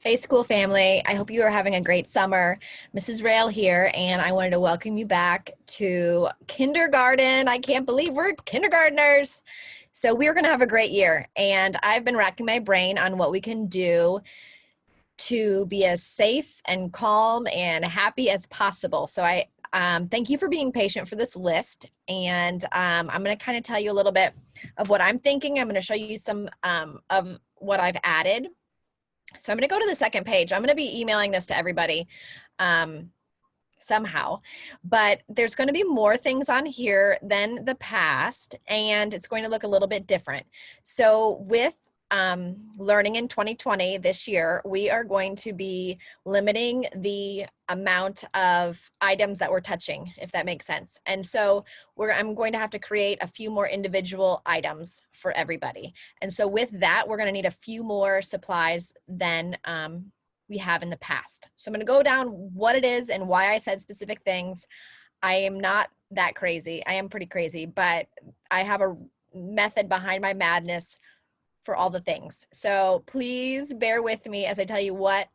Hey, school family. I hope you are having a great summer. Mrs. Rayl here, and I wanted to welcome you back to kindergarten. I can't believe we're kindergartners. So, we're going to have a great year, and I've been racking my brain on what we can do to be as safe and calm and happy as possible. So, I thank you for being patient for this list, and I'm going to kind of tell you a little bit of what I'm thinking. I'm going to show you some of what I've added. So I'm going to go to the second page. I'm going to be emailing this to everybody somehow, but there's going to be more things on here than the past, and it's going to look a little bit different. So with learning in 2020 this year, we are going to be limiting the amount of items that we're touching, if that makes sense. And so I'm going to have to create a few more individual items for everybody. And so with that, we're going to need a few more supplies than we have in the past. So I'm going to go down what it is and why I said specific things. I am not that crazy. I am pretty crazy, but I have a method behind my madness for all the things. So please bear with me as I tell you what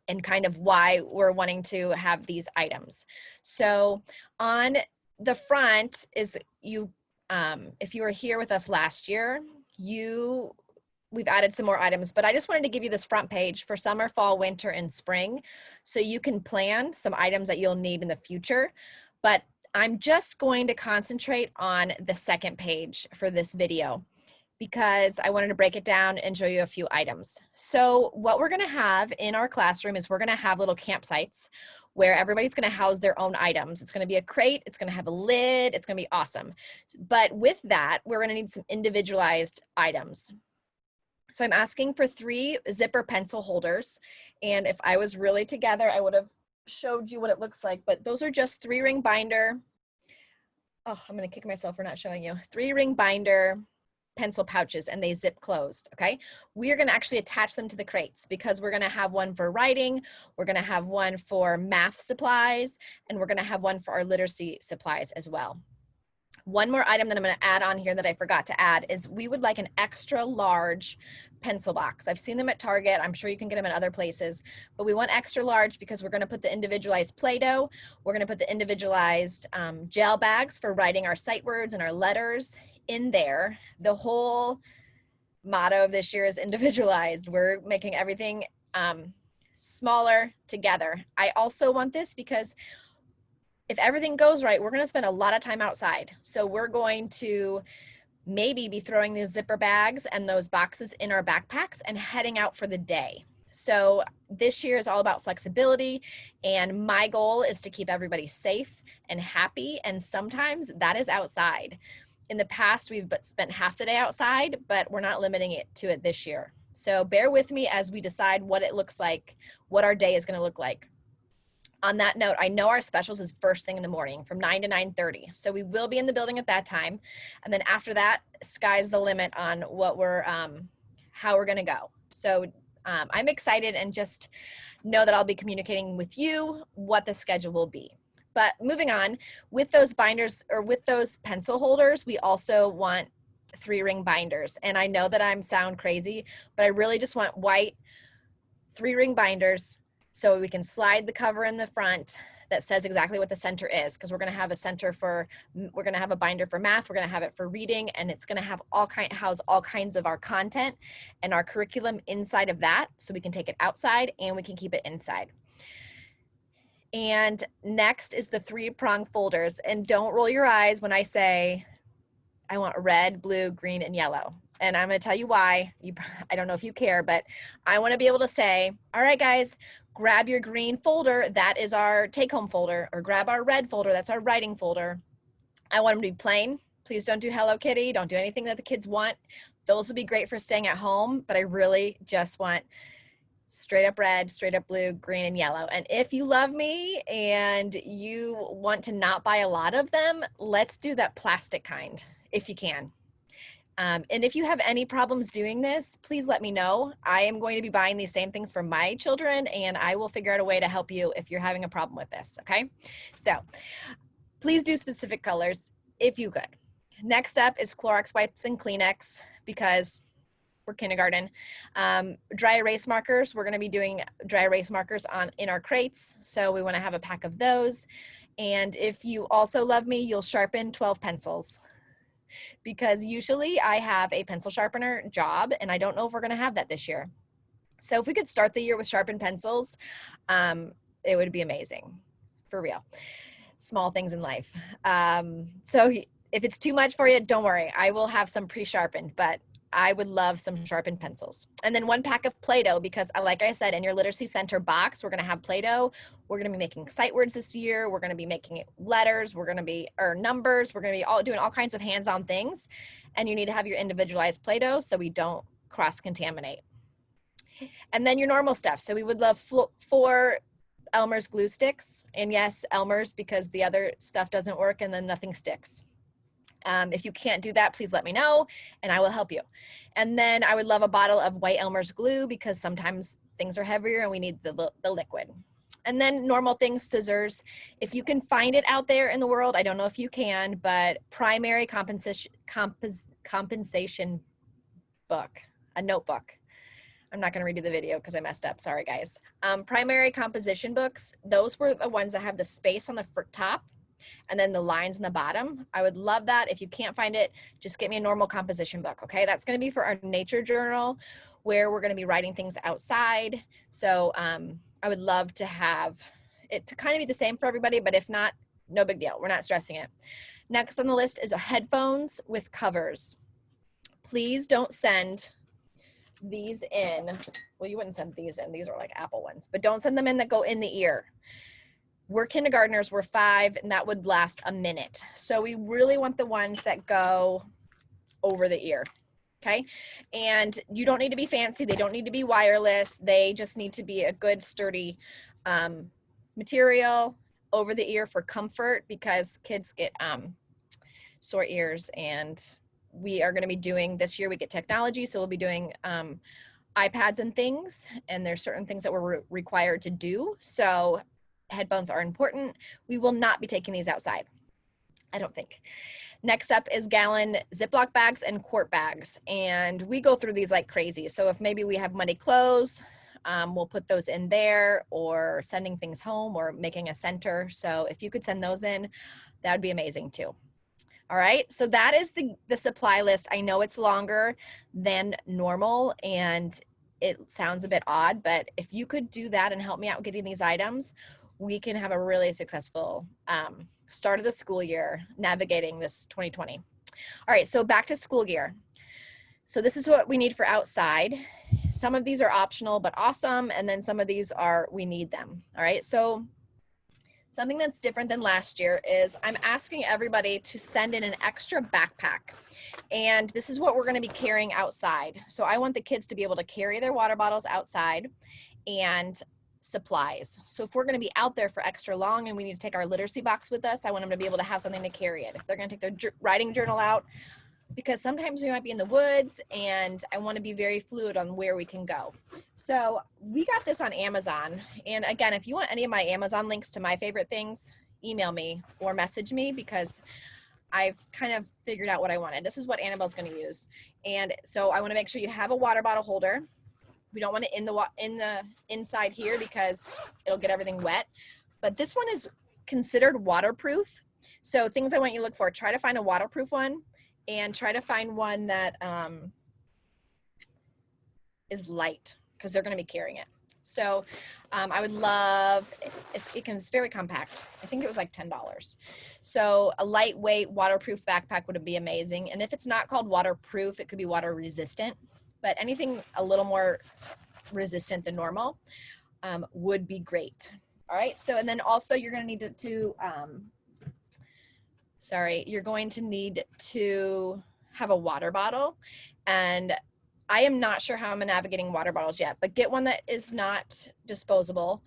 and kind of why we're wanting to have these items. So on the front is if you were here with us last year, we've added some more items, but I just wanted to give you this front page for summer, fall, winter, and spring, so you can plan some items that you'll need in the future. But I'm just going to concentrate on the second page for this video, because I wanted to break it down and show you a few items. So what we're gonna have in our classroom is we're gonna have little campsites where everybody's gonna house their own items. It's gonna be a crate, it's gonna have a lid, it's gonna be awesome. But with that, we're gonna need some individualized items. So I'm asking for 3 zipper pencil holders. And if I was really together, I would have showed you what it looks like, but those are just 3-ring binder. Oh, I'm gonna kick myself for not showing you. 3-ring binder pencil pouches, and they zip closed, okay? We are gonna actually attach them to the crates because we're gonna have one for writing, we're gonna have one for math supplies, and we're gonna have one for our literacy supplies as well. One more item that I'm gonna add on here that I forgot to add is we would like an extra large pencil box. I've seen them at Target. I'm sure you can get them in other places, but we want extra large because we're gonna put the individualized Play-Doh, we're gonna put the individualized gel bags for writing our sight words and our letters in there. The whole motto of this year is individualized. We're making everything smaller together. I also want this because if everything goes right, we're going to spend a lot of time outside. So we're going to maybe be throwing these zipper bags and those boxes in our backpacks and heading out for the day. So this year is all about flexibility, and my goal is to keep everybody safe and happy, and sometimes that is outside. In the past, we've spent half the day outside, but we're not limiting it to it this year. So bear with me as we decide what it looks like, what our day is going to look like. On that note, I know our specials is first thing in the morning from 9 to 9:30. So we will be in the building at that time. And then after that, sky's the limit on what how we're going to go. So I'm excited, and just know that I'll be communicating with you what the schedule will be. But moving on, with those binders or with those pencil holders, we also want 3-ring binders. And I know that I'm sound crazy, but I really just want white 3-ring binders so we can slide the cover in the front that says exactly what the center is, because we're going to have a center for, we're going to have a binder for math, we're going to have it for reading, and it's going to have house all kinds of our content and our curriculum inside of that, so we can take it outside and we can keep it inside. And next is the 3-prong folders. And don't roll your eyes when I say I want red, blue, green, and yellow. And I'm going to tell you why. I don't know if you care, but I want to be able to say, all right, guys, grab your green folder. That is our take-home folder. Or grab our red folder. That's our writing folder. I want them to be plain. Please don't do Hello Kitty. Don't do anything that the kids want. Those will be great for staying at home, but I really just want straight up red, straight up blue, green, and yellow. And if you love me and you want to not buy a lot of them, let's do that plastic kind if you can. And if you have any problems doing this, please let me know. I am going to be buying these same things for my children, and I will figure out a way to help you if you're having a problem with this, okay? So please do specific colors if you could. Next up is Clorox wipes and Kleenex, because We're kindergarten. Dry erase markers, we're going to be doing dry erase markers in our crates. So we want to have a pack of those. And if you also love me, you'll sharpen 12 pencils, because usually I have a pencil sharpener job and I don't know if we're going to have that this year. So if we could start the year with sharpened pencils, it would be amazing, for real. Small things in life. So if it's too much for you, don't worry. I will have some pre-sharpened, but I would love some sharpened pencils. And then 1 pack of Play-Doh, because like I said, in your literacy center box, we're going to have Play-Doh. We're going to be making sight words this year. We're going to be making letters. We're going to be, or numbers. We're going to be doing all kinds of hands-on things. And you need to have your individualized Play-Doh so we don't cross-contaminate. And then your normal stuff. So we would love 4 Elmer's glue sticks. And yes, Elmer's, because the other stuff doesn't work and then nothing sticks. If you can't do that, please let me know and I will help you. And then I would love a bottle of white Elmer's glue, because sometimes things are heavier and we need the liquid. And then normal things, scissors. If you can find it out there in the world, I don't know if you can, but primary compensation book, a notebook. I'm not going to redo the video because I messed up. Sorry, guys. Primary composition books, those were the ones that have the space on the top and then the lines in the bottom. I would love that. If you can't find it, just get me a normal composition book, okay? That's going to be for our nature journal, where we're going to be writing things outside. So I would love to have it to kind of be the same for everybody, but if not, no big deal. We're not stressing it. Next on the list is headphones with covers. Please don't send these in. Well, you wouldn't send these in. These are like Apple ones, but don't send them in that go in the ear. We're kindergartners, we're 5, and that would last a minute. So we really want the ones that go over the ear, okay? And you don't need to be fancy. They don't need to be wireless. They just need to be a good, sturdy material over the ear for comfort, because kids get sore ears. And we are going to be doing, this year we get technology, so we'll be doing iPads and things, and there's certain things that we're required to do. So headphones are important. We will not be taking these outside, I don't think. Next up is gallon Ziploc bags and quart bags. And we go through these like crazy. So if maybe we have muddy clothes, we'll put those in there, or sending things home, or making a center. So if you could send those in, that would be amazing too. All right, so that is the supply list. I know it's longer than normal and it sounds a bit odd, but if you could do that and help me out getting these items, we can have a really successful start of the school year navigating this 2020. All right, so back to school gear. So this is what we need for outside. Some of these are optional but awesome, and then some of these are, we need them. All right, so something that's different than last year is I'm asking everybody to send in an extra backpack. And this is what we're going to be carrying outside. So I want the kids to be able to carry their water bottles outside and supplies. So if we're going to be out there for extra long and we need to take our literacy box with us, I want them to be able to have something to carry it. If they're going to take their writing journal out, because sometimes we might be in the woods and I want to be very fluid on where we can go. So we got this on Amazon. And again, if you want any of my Amazon links to my favorite things, email me or message me, because I've kind of figured out what I wanted. This is what Annabelle's going to use. And so I want to make sure you have a water bottle holder. We don't want it in the inside here because it'll get everything wet. But this one is considered waterproof. So things I want you to look for, try to find a waterproof one, and try to find one that is light, because they're going to be carrying it. So I would love, it's very compact. I think it was like $10. So a lightweight waterproof backpack would be amazing. And if it's not called waterproof, it could be water resistant, but anything a little more resistant than normal would be great. All right. So, and then also you're going to need you're going to need to have a water bottle. And I am not sure how I'm navigating water bottles yet, but get one that is not disposable.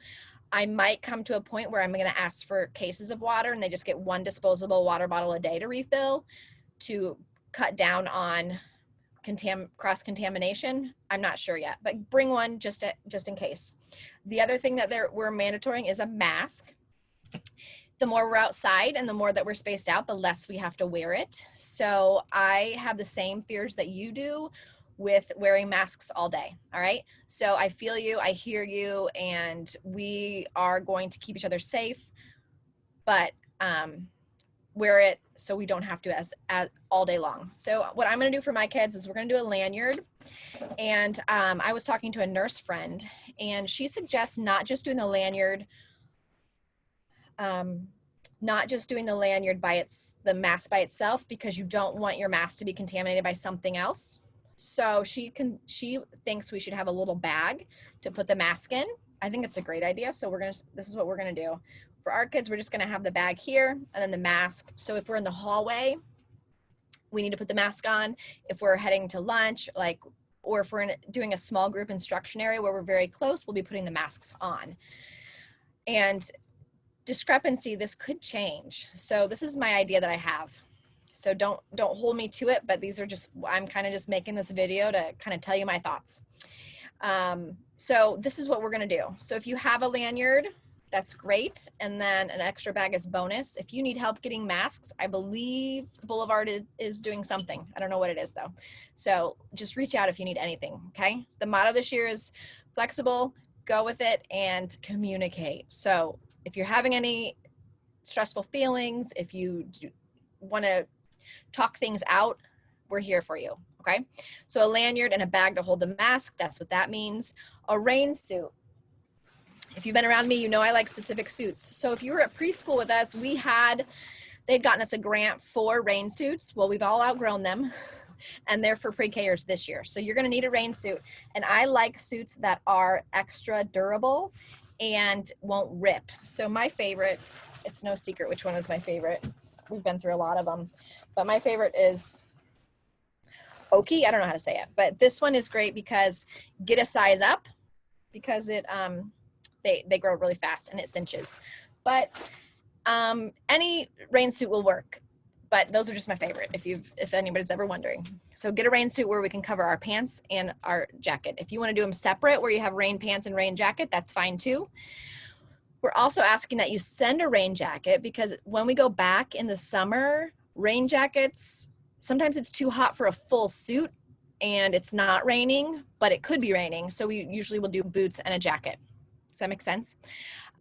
I might come to a point where I'm going to ask for cases of water and they just get one disposable water bottle a day to refill to cut down on cross-contamination. I'm not sure yet, but bring one just in case. The other thing that we're mandatoring is a mask. The more we're outside and the more that we're spaced out, the less we have to wear it. So I have the same fears that you do with wearing masks all day. All right. So I feel you, I hear you, and we are going to keep each other safe, but wear it so we don't have to as all day long. So what I'm going to do for my kids is we're going to do a lanyard. And I was talking to a nurse friend, and she suggests not just doing the lanyard, not just doing the lanyard by the mask by itself, because you don't want your mask to be contaminated by something else. So she thinks we should have a little bag to put the mask in. I think it's a great idea. So this is what we're gonna do. For our kids, we're just gonna have the bag here and then the mask. So if we're in the hallway, we need to put the mask on. If we're heading to lunch, or if we're doing a small group instruction area where we're very close, we'll be putting the masks on. And discrepancy, this could change. So this is my idea that I have. So don't hold me to it, but these are just, I'm kind of just making this video to kind of tell you my thoughts. So this is what we're going to do. So if you have a lanyard, that's great. And then an extra bag is bonus. If you need help getting masks, I believe Boulevard is doing something. I don't know what it is though. So just reach out if you need anything. Okay. The motto this year is flexible, go with it, and communicate. So if you're having any stressful feelings, if you want to talk things out, we're here for you. Okay. So a lanyard and a bag to hold the mask. That's what that means. A rain suit. If you've been around me, you know I like specific suits. So if you were at preschool with us, they'd gotten us a grant for rain suits. Well, we've all outgrown them, and they're for pre-Kers this year. So you're going to need a rain suit. And I like suits that are extra durable and won't rip. So my favorite, it's no secret which one is my favorite. We've been through a lot of them, but my favorite is Oki. I don't know how to say it, but this one is great because get a size up, because it, they grow really fast and it cinches. But any rain suit will work, but those are just my favorite if anybody's ever wondering. So get a rain suit where we can cover our pants and our jacket. If you want to do them separate where you have rain pants and rain jacket, that's fine too. We're also asking that you send a rain jacket, because when we go back in the summer, rain jackets, sometimes it's too hot for a full suit and it's not raining, but it could be raining. So we usually will do boots and a jacket. Does that make sense?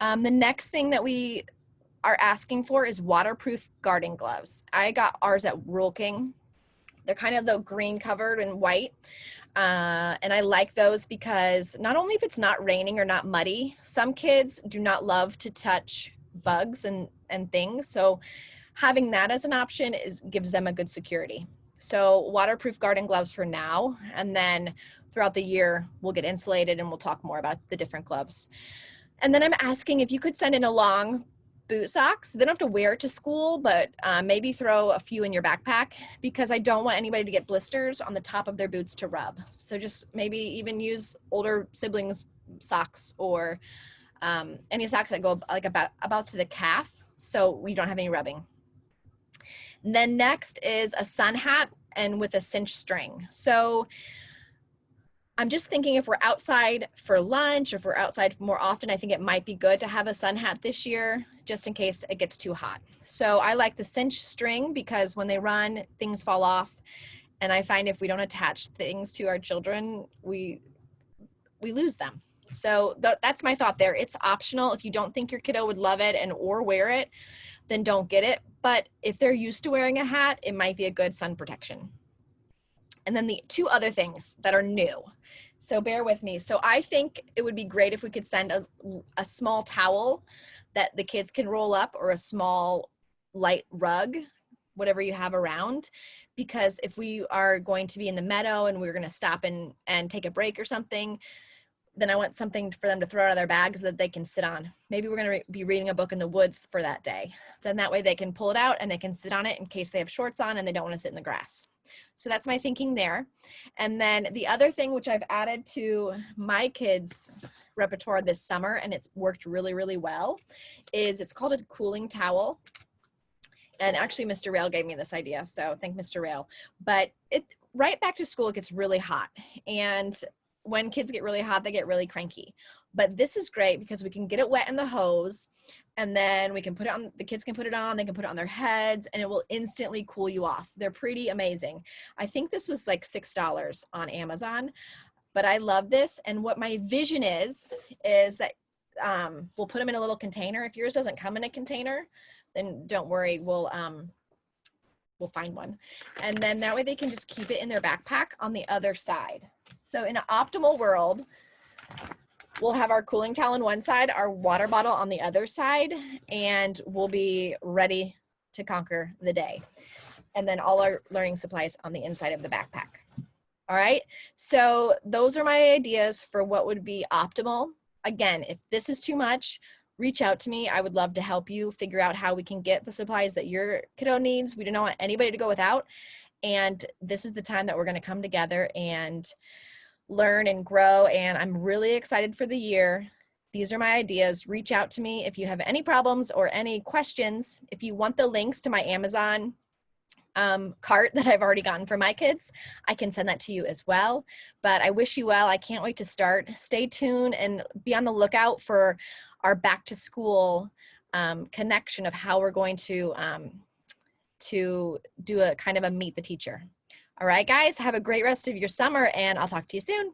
The next thing that we are asking for is waterproof garden gloves. I got ours at Rural King. They're kind of the green covered and white. And I like those because not only if it's not raining or not muddy, some kids do not love to touch bugs and things. So having that as an option gives them a good security. So waterproof garden gloves for now, and then throughout the year, we'll get insulated and we'll talk more about the different gloves. And then I'm asking if you could send in a long boot socks. They don't have to wear it to school, but maybe throw a few in your backpack, because I don't want anybody to get blisters on the top of their boots to rub. So just maybe even use older siblings' socks, or any socks that go like about to the calf, so we don't have any rubbing. And then next is a sun hat and with a cinch string. So I'm just thinking if we're outside for lunch or if we're outside more often, I think it might be good to have a sun hat this year, just in case it gets too hot. So I like the cinch string because when they run, things fall off. And I find if we don't attach things to our children, we lose them. So that's my thought there. It's optional. If you don't think your kiddo would love it or wear it, then don't get it. But if they're used to wearing a hat, it might be a good sun protection. And then the two other things that are new. So bear with me. So I think it would be great if we could send a small towel that the kids can roll up, or a small light rug, whatever you have around. Because if we are going to be in the meadow and we're going to stop and take a break or something, then I want something for them to throw out of their bags that they can sit on. Maybe we're going to be reading a book in the woods for that day. Then that way they can pull it out and they can sit on it in case they have shorts on and they don't want to sit in the grass. So that's my thinking there. And then the other thing which I've added to my kids' repertoire this summer, and it's worked really, really well, is it's called a cooling towel. And actually Mr. Rayl gave me this idea, so thank Mr. Rayl. But right back to school, it gets really hot. And when kids get really hot, they get really cranky. But this is great because we can get it wet in the hose, and then we can put it on, the kids can put it on, they can put it on their heads, and it will instantly cool you off. They're pretty amazing. I think this was like $6 on Amazon, but I love this. And what my vision is that we'll put them in a little container. If yours doesn't come in a container, then don't worry, we'll find one. And then that way they can just keep it in their backpack on the other side. So in an optimal world, we'll have our cooling towel on one side, our water bottle on the other side, and we'll be ready to conquer the day. And then all our learning supplies on the inside of the backpack. All right, so those are my ideas for what would be optimal. Again, if this is too much, reach out to me. I would love to help you figure out how we can get the supplies that your kiddo needs. We don't want anybody to go without. And this is the time that we're going to come together and learn and grow. And I'm really excited for the year. These are my ideas. Reach out to me if you have any problems or any questions. If you want the links to my Amazon cart that I've already gotten for my kids, I can send that to you as well. But I wish you well. I can't wait to start. Stay tuned and be on the lookout for our back to school connection of how we're going to do a kind of a meet the teacher. All right, guys, have a great rest of your summer, and I'll talk to you soon.